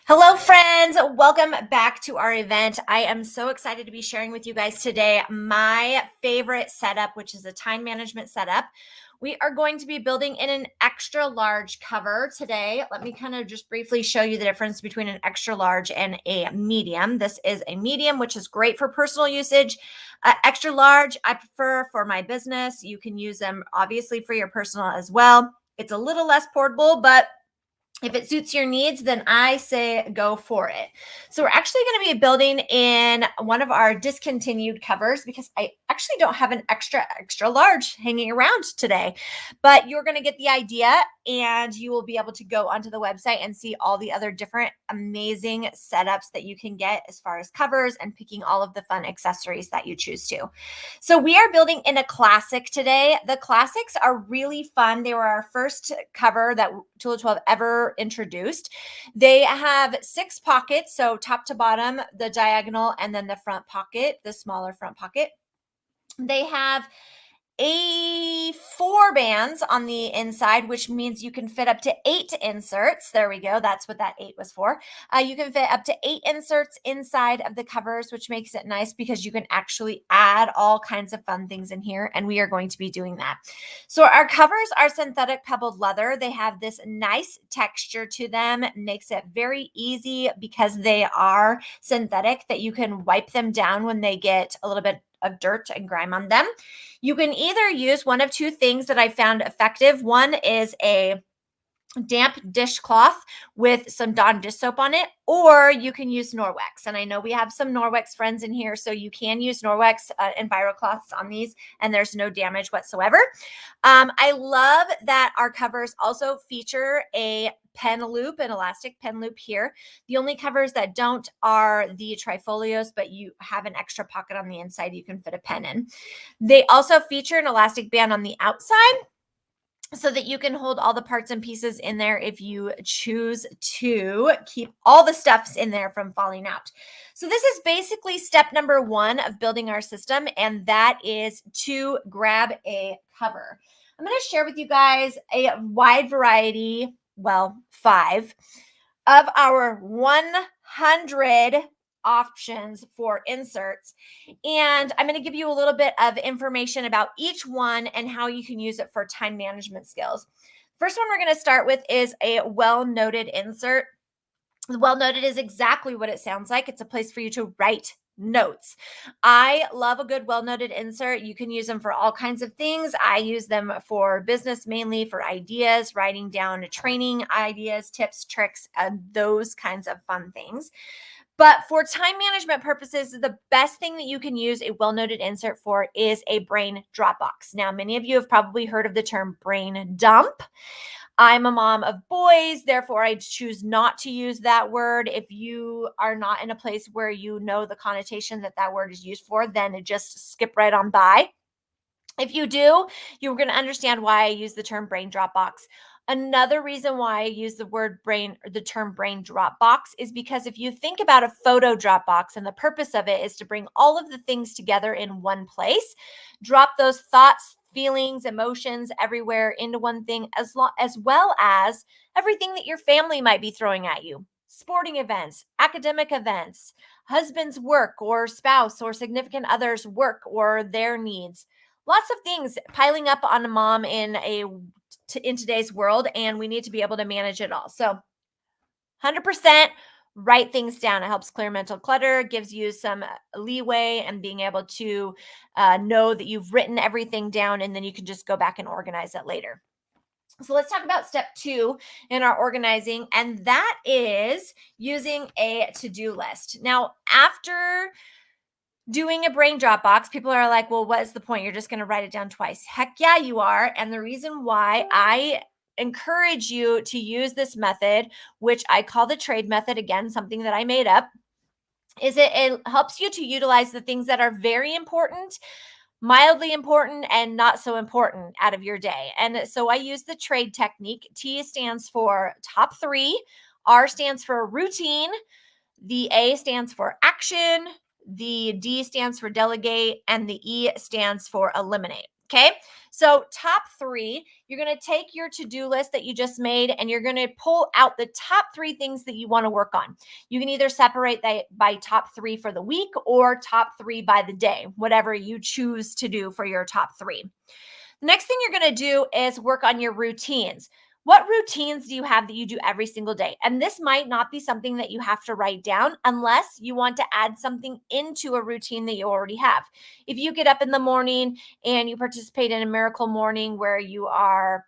Hello, friends. Welcome back to our event. I am so excited to be sharing with you guys today my favorite setup, which is a time management setup. We are going to be building in an extra large cover today. Let me kind of just briefly show you the difference between an extra large and a medium. This is a medium, which is great for personal usage. Extra large, I prefer for my business. You can use them obviously for your personal as well. It's a little less portable, but if it suits your needs, then I say go for it. So we're actually going to be building in one of our discontinued covers because I actually don't have an extra large hanging around today, but you're going to get the idea and you will be able to go onto the website and see all the other different amazing setups that you can get as far as covers and picking all of the fun accessories that you choose to. So we are building in a classic today. The classics are really fun. They were our first cover that Tool 12 ever introduced. They have 6 pockets, so top to bottom, the diagonal, and then the front pocket, the smaller front pocket. They have 4 bands on the inside, which means you can fit up to 8 inserts. There we go. That's what that 8 was for. You can fit up to 8 inserts inside of the covers, which makes it nice because you can actually add all kinds of fun things in here, and we are going to be doing that. So our covers are synthetic pebbled leather. They have this nice texture to them. It makes it very easy because they are synthetic that you can wipe them down when they get a little bit of dirt and grime on them. You can either use one of 2 things that I found effective. One is a damp dishcloth with some Dawn dish soap on it, or you can use Norwex. And I know we have some Norwex friends in here, so you can use Norwex and Envirocloths on these, and there's no damage whatsoever. I love that our covers also feature a pen loop, an elastic pen loop here. The only covers that don't are the trifolios, but you have an extra pocket on the inside you can fit a pen in. They also feature an elastic band on the outside so that you can hold all the parts and pieces in there if you choose to keep all the stuffs in there from falling out. So this is basically step number 1 of building our system, and that is to grab a cover. I'm going to share with you guys a wide variety, 5 of our 100 options for inserts. And I'm going to give you a little bit of information about each one and how you can use it for time management skills. First one we're going to start with is a well-noted insert. Well-noted is exactly what it sounds like. It's a place for you to write notes. I love a good well-noted insert. You can use them for all kinds of things. I use them for business, mainly for ideas, writing down training ideas, tips, tricks, and those kinds of fun things. But for time management purposes, the best thing that you can use a well-noted insert for is a brain drop box. Now, many of you have probably heard of the term brain dump. I'm a mom of boys, therefore I choose not to use that word. If you are not in a place where you know the connotation that that word is used for, then just skip right on by. If you do, you're going to understand why I use the term brain drop box. Another reason why I use the term brain drop box is because if you think about a photo drop box and the purpose of it is to bring all of the things together in one place, drop those thoughts, feelings, emotions everywhere into one thing, as well as everything that your family might be throwing at you. Sporting events, academic events, husband's work or spouse or significant other's work or their needs. Lots of things piling up on a mom in today's world, and we need to be able to manage it all. So 100% write things down. It helps clear mental clutter, gives you some leeway and being able to know that you've written everything down, and then you can just go back and organize it later. So let's talk about step 2 in our organizing, and that is using a to-do list. Now, after doing a brain drop box, people are like, well, what is the point? You're just going to write it down twice. Heck yeah, you are. And the reason why I encourage you to use this method, which I call the trade method, again, something that I made up, is it helps you to utilize the things that are very important, mildly important, and not so important out of your day. And so I use the trade technique. T stands for top 3, R stands for routine, the A stands for action, the D stands for delegate, and the E stands for eliminate. Okay. So, top 3, you're going to take your to-do list that you just made and you're going to pull out the top 3 things that you want to work on. You can either separate that by top 3 for the week or top 3 by the day, whatever you choose to do for your top 3. The next thing you're going to do is work on your routines. What routines do you have that you do every single day? And this might not be something that you have to write down unless you want to add something into a routine that you already have. If you get up in the morning and you participate in a miracle morning where you are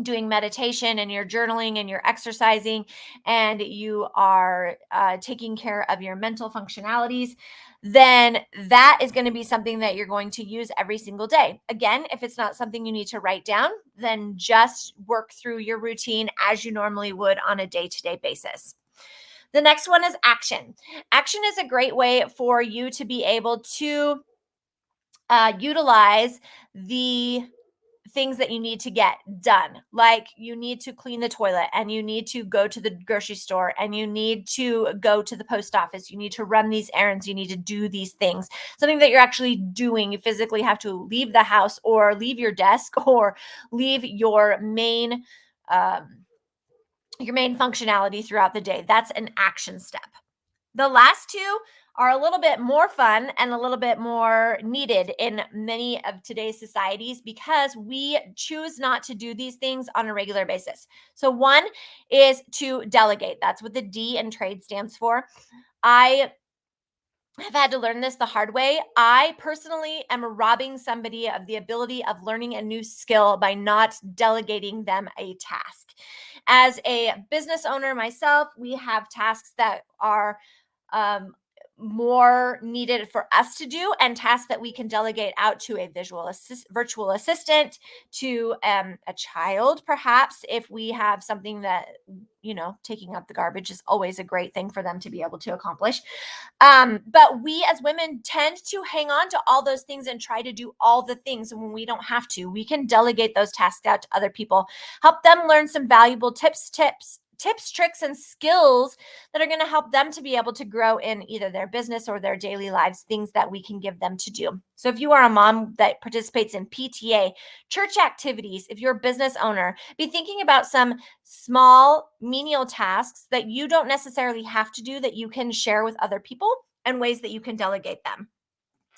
doing meditation and you're journaling and you're exercising and you are taking care of your mental functionalities, then that is going to be something that you're going to use every single day. Again, if it's not something you need to write down, then just work through your routine as you normally would on a day-to-day basis. The next one is action. Action is a great way for you to be able to utilize the things that you need to get done. Like you need to clean the toilet and you need to go to the grocery store and you need to go to the post office. You need to run these errands. You need to do these things. Something that you're actually doing. You physically have to leave the house or leave your desk or leave your main functionality throughout the day. That's an action step. The last 2 are a little bit more fun and a little bit more needed in many of today's societies because we choose not to do these things on a regular basis. So, one is to delegate. That's what the D in trade stands for. I have had to learn this the hard way. I personally am robbing somebody of the ability of learning a new skill by not delegating them a task. As a business owner myself, we have tasks that are um, more needed for us to do and tasks that we can delegate out to a virtual assistant, to a child, perhaps, if we have something that, taking out the garbage is always a great thing for them to be able to accomplish. But we as women tend to hang on to all those things and try to do all the things when we don't have to. We can delegate those tasks out to other people, help them learn some valuable tips, tricks, and skills that are going to help them to be able to grow in either their business or their daily lives, things that we can give them to do. So if you are a mom that participates in PTA, church activities, if you're a business owner, be thinking about some small menial tasks that you don't necessarily have to do that you can share with other people and ways that you can delegate them.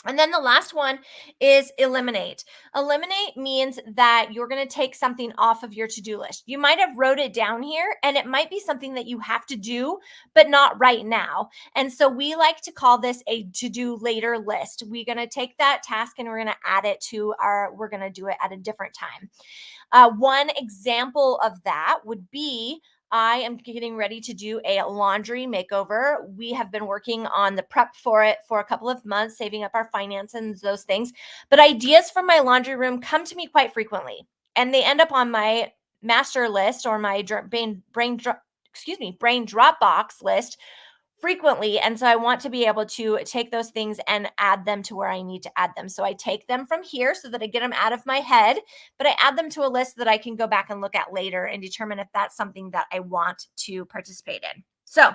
And then the last one is eliminate. Eliminate means that you're going to take something off of your to-do list. You might have wrote it down here and it might be something that you have to do, but not right now. And so we like to call this a to-do later list. We're going to take that task and we're going to add it to we're going to do it at a different time. One example of that would be I am getting ready to do a laundry makeover. We have been working on the prep for it for a couple of months, saving up our finances, those things. But ideas from my laundry room come to me quite frequently, and they end up on my master list or my brain drop box list frequently. And so I want to be able to take those things and add them to where I need to add them. So I take them from here so that I get them out of my head, but I add them to a list that I can go back and look at later and determine if that's something that I want to participate in. So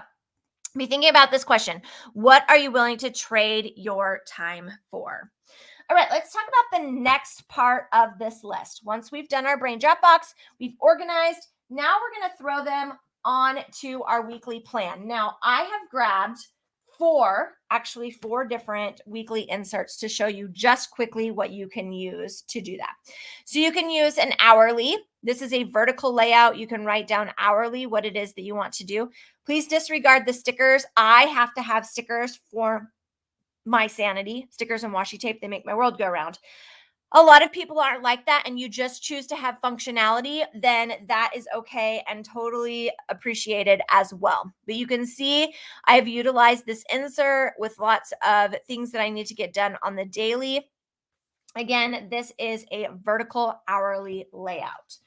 be thinking about this question. What are you willing to trade your time for? All right, let's talk about the next part of this list. Once we've done our brain drop box, we've organized. Now we're going to throw them on to our weekly plan. Now, I have grabbed four different weekly inserts to show you just quickly what you can use to do that. So you can use an hourly. This is a vertical layout. You can write down hourly what it is that you want to do. Please disregard the stickers. I have to have stickers for my sanity. Stickers and washi tape, they make my world go round. A lot of people aren't like that, and you just choose to have functionality, then that is okay and totally appreciated as well. But you can see I've utilized this insert with lots of things that I need to get done on the daily. Again, this is a vertical hourly layout.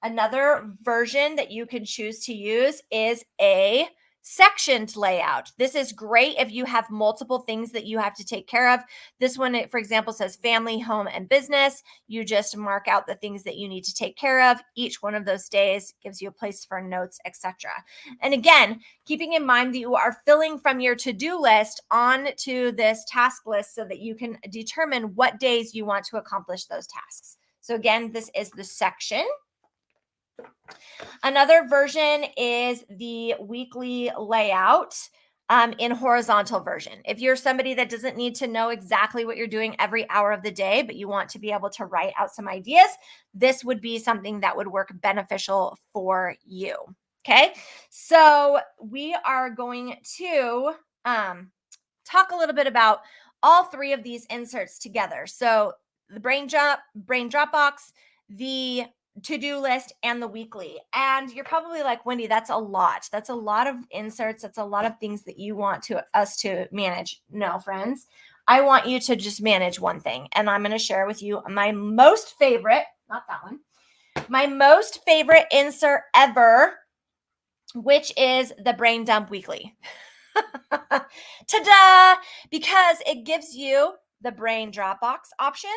Another version that you can choose to use is a Sectioned layout. This is great if you have multiple things that you have to take care of. This one, for example, says family, home, and business. You just mark out the things that you need to take care of. Each one of those days gives you a place for notes, etc. And again, keeping in mind that you are filling from your to-do list onto this task list so that you can determine what days you want to accomplish those tasks. So again, this is the section. Another version is the weekly layout in horizontal version. If you're somebody that doesn't need to know exactly what you're doing every hour of the day, but you want to be able to write out some ideas, this would be something that would work beneficial for you. Okay, so we are going to talk a little bit about all three of these inserts together. So the brain drop box, the to-do list, and the weekly. And you're probably like, Wendy, that's a lot. That's a lot of inserts. That's a lot of things that you want us to manage. No, friends, I want you to just manage one thing. And I'm going to share with you my most favorite, not that one, my most favorite insert ever, which is the brain dump weekly. Ta-da! Because it gives you the brain Dropbox option.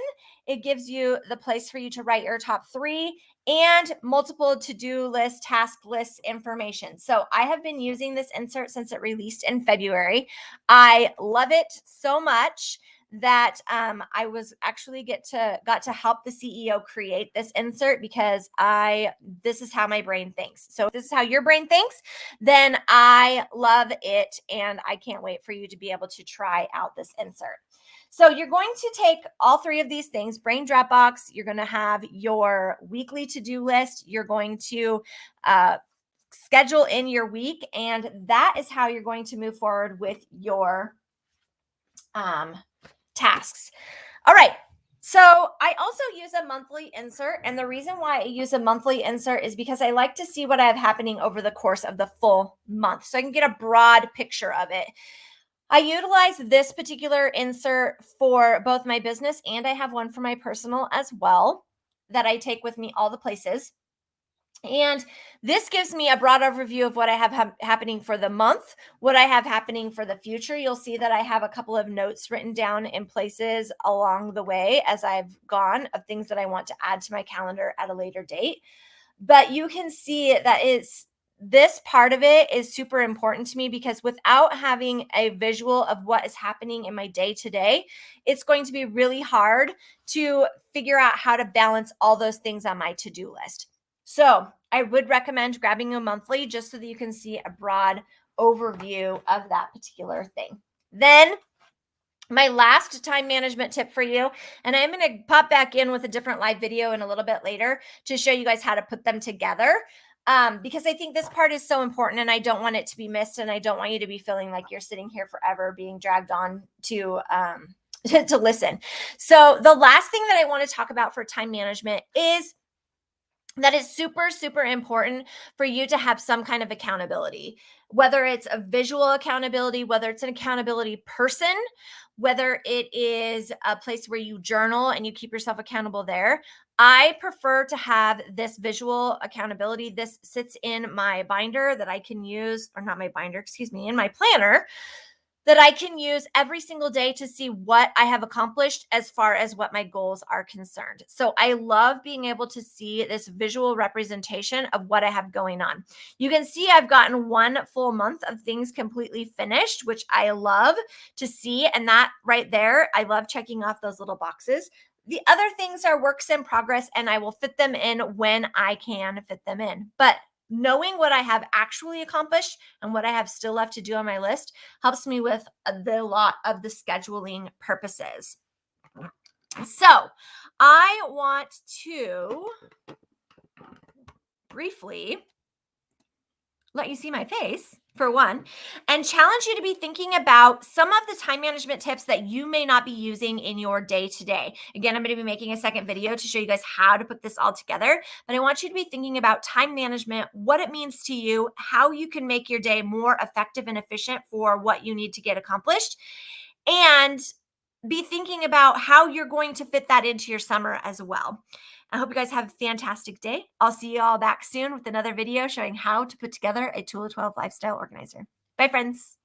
It gives you the place for you to write your top 3 and multiple to-do list, task list information. So I have been using this insert since it released in February. I love it so much that I was actually got to help the CEO create this insert because this is how my brain thinks. So if this is how your brain thinks, then I love it and I can't wait for you to be able to try out this insert. So you're going to take all 3 of these things, brain Dropbox, you're going to have your weekly to-do list, you're going to schedule in your week, and that is how you're going to move forward with your tasks. All right. So I also use a monthly insert. And the reason why I use a monthly insert is because I like to see what I have happening over the course of the full month. So I can get a broad picture of it. I utilize this particular insert for both my business and I have one for my personal as well that I take with me all the places. And this gives me a broad overview of what I have happening for the month, what I have happening for the future. You'll see that I have a couple of notes written down in places along the way as I've gone of things that I want to add to my calendar at a later date. But you can see that this part of it is super important to me because without having a visual of what is happening in my day to day, it's going to be really hard to figure out how to balance all those things on my to-do list. So I would recommend grabbing a monthly just so that you can see a broad overview of that particular thing. Then my last time management tip for you, and I'm going to pop back in with a different live video in a little bit later to show you guys how to put them together. Because I think this part is so important and I don't want it to be missed. And I don't want you to be feeling like you're sitting here forever being dragged on to to listen. So the last thing that I want to talk about for time management is that is super, super important for you to have some kind of accountability, whether it's a visual accountability, whether it's an accountability person, whether it is a place where you journal and you keep yourself accountable there. I prefer to have this visual accountability. This sits in my binder that I can use, or not my binder, excuse me, in my planner that I can use every single day to see what I have accomplished as far as what my goals are concerned. So I love being able to see this visual representation of what I have going on. You can see I've gotten 1 full month of things completely finished, which I love to see. And that right there, I love checking off those little boxes. The other things are works in progress and I will fit them in when I can fit them in. But knowing what I have actually accomplished and what I have still left to do on my list helps me with the lot of the scheduling purposes. So I want to briefly let you see my face for one, and challenge you to be thinking about some of the time management tips that you may not be using in your day to day. Again, I'm going to be making a second video to show you guys how to put this all together, but I want you to be thinking about time management, what it means to you, how you can make your day more effective and efficient for what you need to get accomplished. And be thinking about how you're going to fit that into your summer as well. I hope you guys have a fantastic day. I'll see you all back soon with another video showing how to put together a Tool of 12 lifestyle organizer. Bye, friends.